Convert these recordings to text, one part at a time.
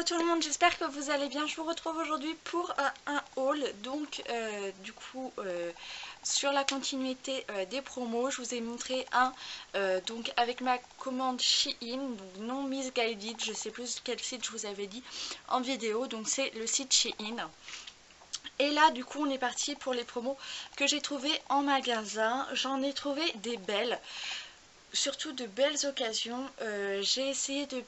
tout le monde, j'espère que vous allez bien. Je vous retrouve aujourd'hui pour un haul. Donc sur la continuité des promos, je vous ai montré un donc avec ma commande Shein, donc non misguided, je sais plus quel site je vous avais dit en vidéo, donc c'est le site Shein. Et là du coup on est parti pour les promos que j'ai trouvé en magasin. J'en ai trouvé des belles, surtout de belles occasions. J'ai essayé de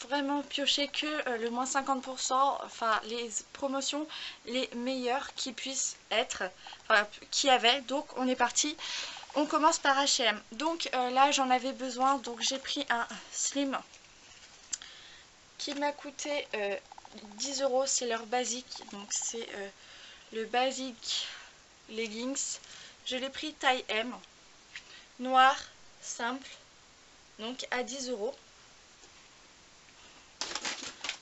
vraiment piocher que le moins 50%, enfin les promotions les meilleures qui puissent être, enfin qui avaient. Donc on est parti, on commence par H&M. Donc là j'en avais besoin, donc j'ai pris un slim qui m'a coûté 10 €, c'est leur basique, donc c'est le basic leggings. Je l'ai pris taille M, noir, simple, donc à 10 €.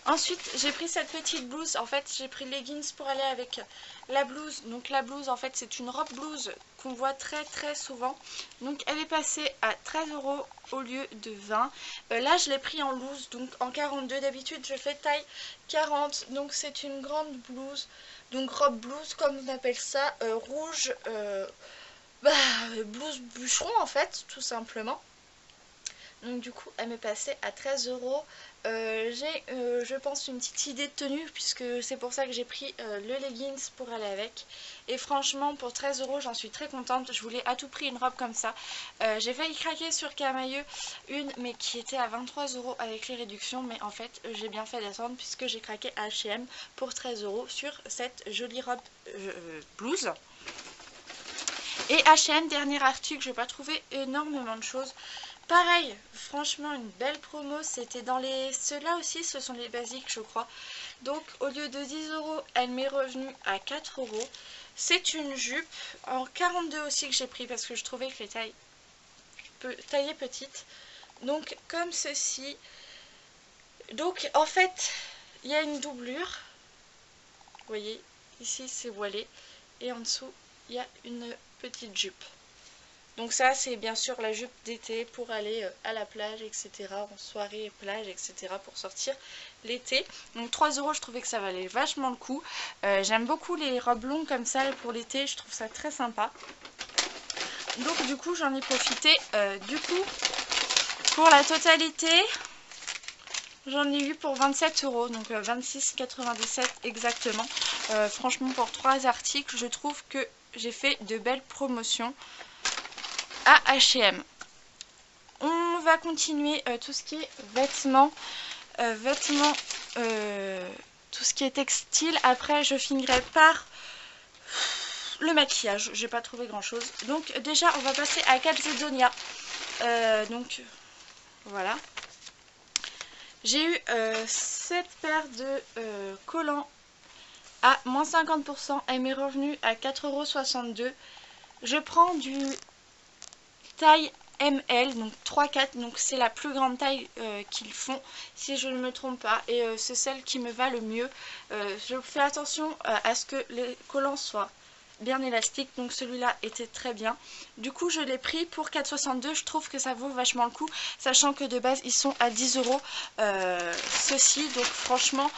Ensuite j'ai pris cette petite blouse, en fait j'ai pris leggings pour aller avec la blouse. Donc la blouse en fait c'est une robe blouse qu'on voit très souvent. Donc elle est passée à 13 € au lieu de 20. Là je l'ai pris en loose, donc en 42. D'habitude je fais taille 40. Donc c'est une grande blouse, donc robe blouse comme on appelle ça, rouge, blouse bûcheron en fait tout simplement. Donc du coup elle m'est passée à 13 €. J'ai je pense une petite idée de tenue, puisque c'est pour ça que j'ai pris le leggings pour aller avec. Et franchement pour 13 € j'en suis très contente. Je voulais à tout prix une robe comme ça. J'ai failli craquer sur Camailleux une, mais qui était à 23 € avec les réductions. Mais en fait j'ai bien fait d'attendre, puisque j'ai craqué à H&M pour 13 € sur cette jolie robe blouse. Et H&M, dernier article, je n'ai pas trouvé énormément de choses. Pareil, franchement une belle promo, c'était dans les... Ceux-là aussi ce sont les basiques je crois. Donc au lieu de 10 €, elle m'est revenue à 4 €. C'est une jupe en 42 aussi que j'ai pris, parce que je trouvais que les tailles taillées petites. Donc comme ceci. Donc en fait il y a une doublure. Vous voyez, ici c'est voilé. Et en dessous il y a une petite jupe. Donc ça c'est bien sûr la jupe d'été pour aller à la plage, etc. En soirée, plage, etc. pour sortir l'été. Donc 3 €, je trouvais que ça valait vachement le coup. J'aime beaucoup les robes longues comme ça pour l'été, je trouve ça très sympa. Donc du coup j'en ai profité. Du coup pour la totalité j'en ai eu pour 27 €, donc 26,97 € exactement. Franchement pour 3 articles je trouve que j'ai fait de belles promotions à H&M. On va continuer tout ce qui est vêtements, tout ce qui est textile. Après je finirai par le maquillage, j'ai pas trouvé grand chose. Donc déjà on va passer à Calzedonia. Donc voilà, j'ai eu cette paire de collants à moins 50%, elle m'est revenue à 4,62 €. Je prends du taille ML, donc 3-4, donc c'est la plus grande taille qu'ils font si je ne me trompe pas, et c'est celle qui me va le mieux. Je fais attention à ce que les collants soient bien élastiques, donc celui-là était très bien. Du coup je l'ai pris pour 4,62 €. Je trouve que ça vaut vachement le coup, sachant que de base ils sont à 10 € ceux-ci. Donc franchement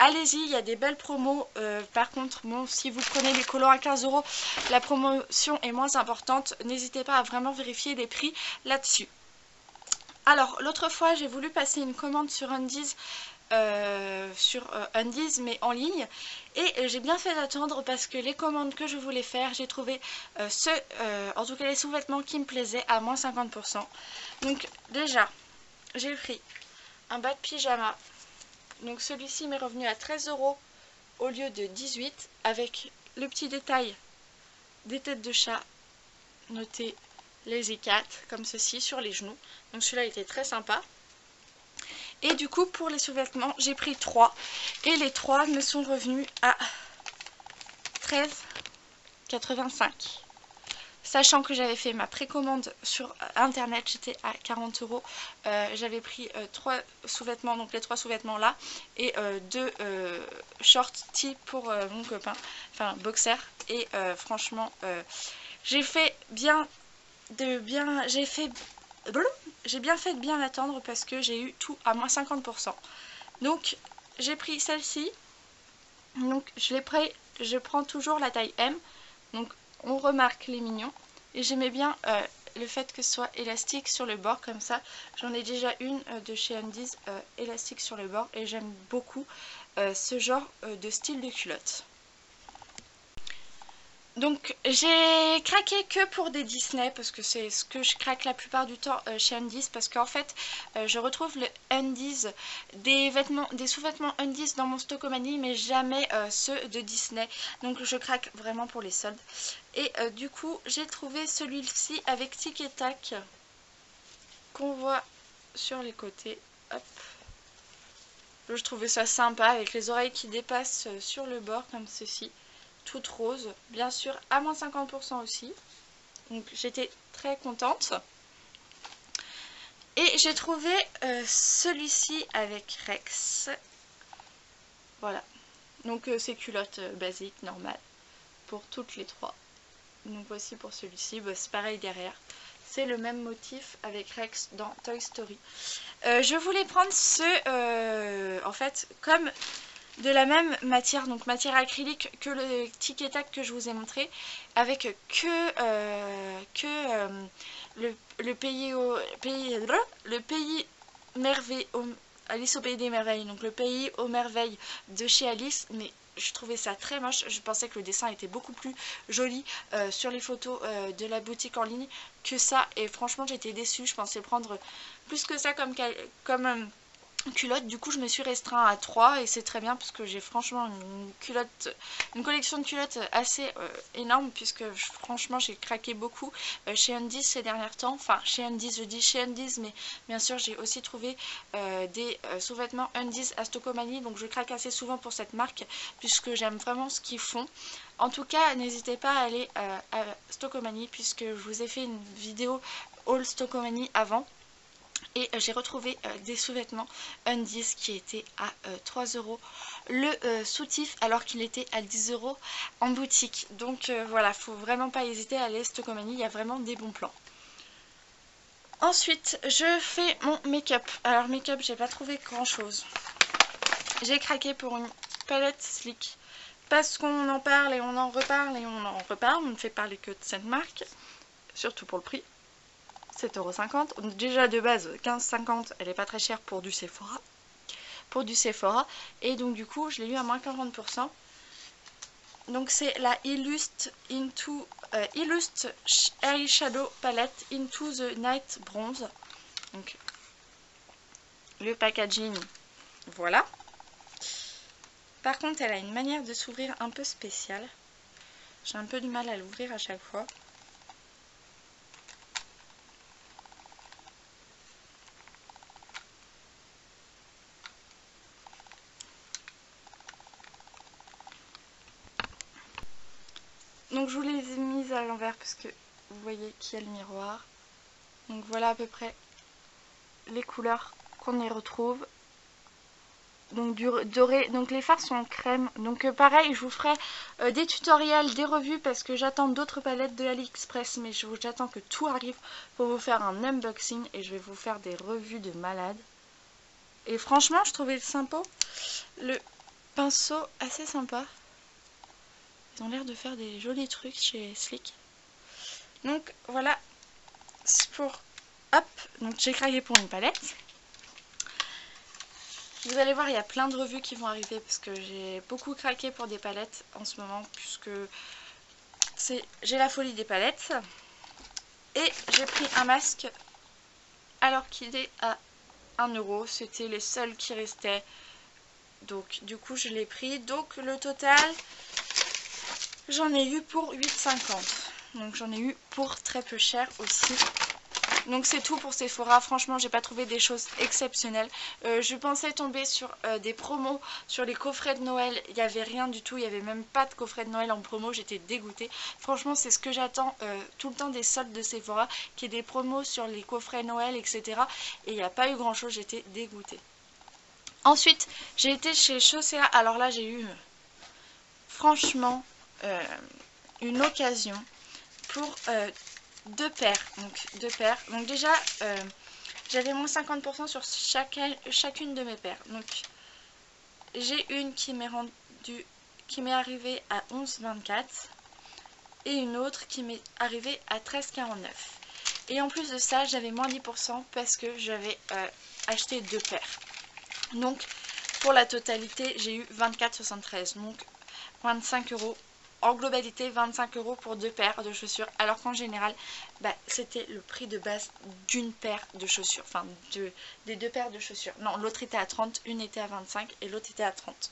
allez-y, il y a des belles promos. Par contre bon, si vous prenez les collants à 15 €, la promotion est moins importante. N'hésitez pas à vraiment vérifier les prix là-dessus. Alors l'autre fois j'ai voulu passer une commande sur Undies, mais en ligne, et j'ai bien fait d'attendre, parce que les commandes que je voulais faire, j'ai trouvé en tout cas les sous-vêtements qui me plaisaient à moins 50%. Donc déjà j'ai pris un bas de pyjama, donc celui-ci m'est revenu à 13 € au lieu de 18, avec le petit détail des têtes de chat noté Lazy Cat comme ceci sur les genoux. Donc celui-là était très sympa. Et du coup pour les sous-vêtements j'ai pris 3, et les 3 me sont revenus à 13,85 €. Sachant que j'avais fait ma précommande sur internet, j'étais à 40 €. J'avais pris 3 sous-vêtements, donc les 3 sous-vêtements là, et 2 shorts tee pour mon copain, enfin boxer. Et franchement j'ai bien fait de bien attendre, parce que j'ai eu tout à moins 50%. Donc j'ai pris celle-ci. Donc je prends toujours la taille M. Donc on remarque les mignons. Et j'aimais bien le fait que ce soit élastique sur le bord comme ça. J'en ai déjà une de chez Undies élastique sur le bord. Et j'aime beaucoup ce genre de style de culotte. Donc j'ai craqué que pour des Disney parce que c'est ce que je craque la plupart du temps chez Undies, parce qu'en fait je retrouve le Undies, des sous-vêtements Undies dans mon Stockomanie, mais jamais ceux de Disney. Donc je craque vraiment pour les soldes. Et du coup j'ai trouvé celui-ci avec tic et tac qu'on voit sur les côtés. Hop. Je trouvais ça sympa avec les oreilles qui dépassent sur le bord comme ceci. Toute rose, bien sûr à moins 50% aussi, donc j'étais très contente. Et j'ai trouvé celui-ci avec Rex, voilà, donc c'est culotte basique, normale, pour toutes les trois. Donc voici pour celui-ci, bah, c'est pareil derrière, c'est le même motif avec Rex dans Toy Story. Je voulais prendre ce, en fait, comme de la même matière, donc matière acrylique que le tic et tac que je vous ai montré, avec le pays merveille, Alice au pays des merveilles, donc le pays aux merveilles de chez Alice, mais je trouvais ça très moche. Je pensais que le dessin était beaucoup plus joli sur les photos de la boutique en ligne que ça, et franchement j'étais déçue. Je pensais prendre plus que ça comme culotte. Du coup je me suis restreint à 3 et c'est très bien parce que j'ai franchement une collection de culottes assez énorme, puisque franchement j'ai craqué beaucoup chez Undies ces derniers temps. Enfin chez Undies, je dis chez Undies, mais bien sûr j'ai aussi trouvé des sous-vêtements Undies à Stockomanie, donc je craque assez souvent pour cette marque puisque j'aime vraiment ce qu'ils font. En tout cas n'hésitez pas à aller à Stockomanie, puisque je vous ai fait une vidéo haul Stockomanie avant. Et j'ai retrouvé des sous-vêtements Undies qui étaient à 3 € le soutif, alors qu'il était à 10 € en boutique. Donc voilà, faut vraiment pas hésiter à aller à Stockomanie, il y a vraiment des bons plans. Ensuite, je fais mon make-up. Alors make-up, j'ai pas trouvé grand chose. J'ai craqué pour une palette Sleek, parce qu'on en parle et on en reparle et on en reparle. On ne fait parler que de cette marque, surtout pour le prix. 7,50 €. Déjà de base 15,50 €, elle est pas très chère pour du Sephora. Et donc du coup je l'ai eu à moins 40%. Donc c'est la Illust Eyeshadow Palette Into the Night Bronze. Donc le packaging, voilà. Par contre elle a une manière de s'ouvrir un peu spéciale. J'ai un peu du mal à l'ouvrir à chaque fois. Donc je vous les ai mises à l'envers parce que vous voyez qu'il y a le miroir. Donc voilà à peu près les couleurs qu'on y retrouve. Donc du doré, donc les fards sont en crème. Donc pareil, je vous ferai des tutoriels, des revues, parce que j'attends d'autres palettes de AliExpress, mais j'attends que tout arrive pour vous faire un unboxing et je vais vous faire des revues de malade. Et franchement je trouvais sympa, le pinceau assez sympa. Ils ont l'air de faire des jolis trucs chez Sleek. Donc voilà, c'est pour... Hop, donc j'ai craqué pour une palette. Vous allez voir, il y a plein de revues qui vont arriver parce que j'ai beaucoup craqué pour des palettes en ce moment, puisque j'ai la folie des palettes. Et j'ai pris un masque alors qu'il est à 1 €. C'était les seuls qui restaient. Donc du coup je l'ai pris. Donc le total, j'en ai eu pour 8,50 €. Donc j'en ai eu pour très peu cher aussi. Donc c'est tout pour Sephora. Franchement j'ai pas trouvé des choses exceptionnelles. Je pensais tomber sur des promos sur les coffrets de Noël. Il n'y avait rien du tout. Il n'y avait même pas de coffret de Noël en promo. J'étais dégoûtée. Franchement c'est ce que j'attends tout le temps des soldes de Sephora, qu'il y ait des promos sur les coffrets Noël, etc. Et il n'y a pas eu grand chose. J'étais dégoûtée. Ensuite j'ai été chez Chaussea. Alors là j'ai eu franchement une occasion pour... deux paires. Donc déjà j'avais moins 50% sur chacune de mes paires. Donc j'ai une qui m'est arrivée à 11,24 et une autre qui m'est arrivée à 13,49. Et en plus de ça, j'avais moins 10% parce que j'avais acheté 2 paires. Donc pour la totalité, j'ai eu 24,73, donc 25 €. En globalité, 25 € pour 2 paires de chaussures, alors qu'en général, c'était le prix de base d'une paire de chaussures, enfin des 2 paires de chaussures. Non, l'autre était à 30, une était à 25 et l'autre était à 30.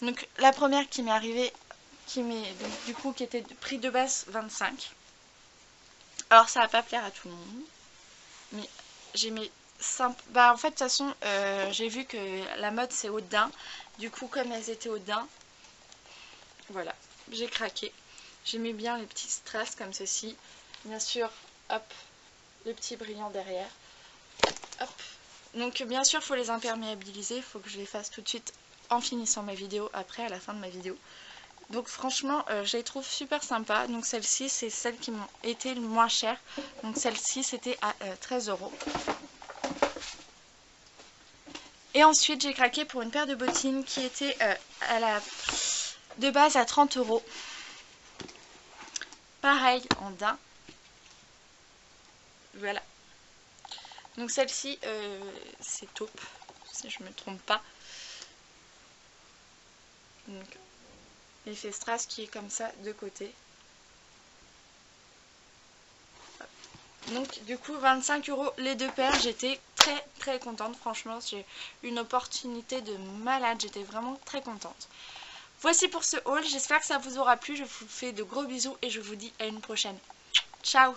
Donc la première qui m'est arrivée, qui était de prix de base 25. Alors ça va pas plaire à tout le monde, mais j'ai mis simple. En fait de toute façon, j'ai vu que la mode c'est haut de daim. Du coup, comme elles étaient haut de daim, voilà, j'ai craqué. J'ai mis bien les petits strass comme ceci. Bien sûr, hop, le petit brillant derrière. Hop. Donc bien sûr, il faut les imperméabiliser. Il faut que je les fasse tout de suite en finissant ma vidéo, après à la fin de ma vidéo. Donc franchement, je les trouve super sympas. Donc celles-ci, c'est celles qui m'ont été le moins chères. Donc celle-ci, c'était à 13 €. Et ensuite, j'ai craqué pour une paire de bottines qui était de base à 30 €. Pareil, en daim. Voilà. Donc celle-ci, c'est taupe, si je ne me trompe pas. Donc, l'effet strass qui est comme ça de côté. Donc du coup 25 € les 2 paires, j'étais très contente, franchement j'ai eu une opportunité de malade, j'étais vraiment très contente. Voici pour ce haul, j'espère que ça vous aura plu, je vous fais de gros bisous et je vous dis à une prochaine. Ciao!